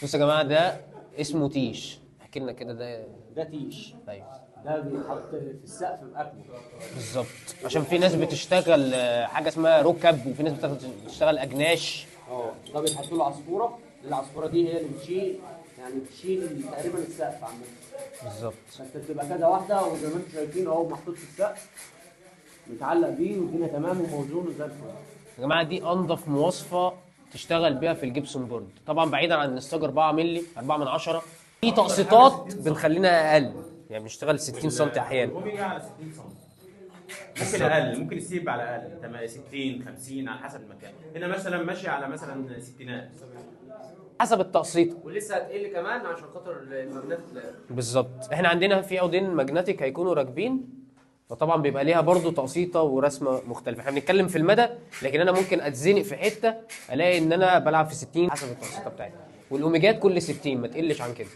بصوا يا جماعه، ده اسمه تيش. احكي لنا كده ده تيش. ايوه ده بيتحط في السقف بأكله. بالظبط، عشان في ناس بتشتغل حاجه اسمها ركب، وفي ناس بتشتغل اجناش. ده بيتحط له عصفوره، العصفوره دي هي اللي بتشيل، يعني بتشيل تقريبا السقف عندنا. بالظبط. بس بتبقى كذا واحده، وزي ما انتم شايفين اهو محطوط في السقف، متعلق بيه والدنيا تمام وموزون وزي الفل. يا جماعه دي انضف مواصفه تشتغل بيها في الجبسون بورد، طبعا بعيدا عن النستاج 4 مللي 4 من 10. في تقسيطات بنخلينا اقل، يعني بنشتغل 60 سم احيانا. الاوميجا على 60 سم، ممكن اقل، ممكن يسيب على اقل، تمام 60 50 على حسب المكان. هنا مثلا ماشي على مثلا ستينات حسب التقسيط. ولسه هتقل كمان عشان خاطر المبنات. بالظبط، احنا عندنا في عودين ماجنتيك هيكونوا راكبين، فطبعا بيبقى ليها برضو تقسيطه ورسمه مختلفه. احنا بنتكلم في المدى، لكن انا ممكن اتزنق في حته الاقي ان انا بلعب في 60 حسب التقسيطه بتاعتي. والاوميجات كل 60 ما تقلش عن كده.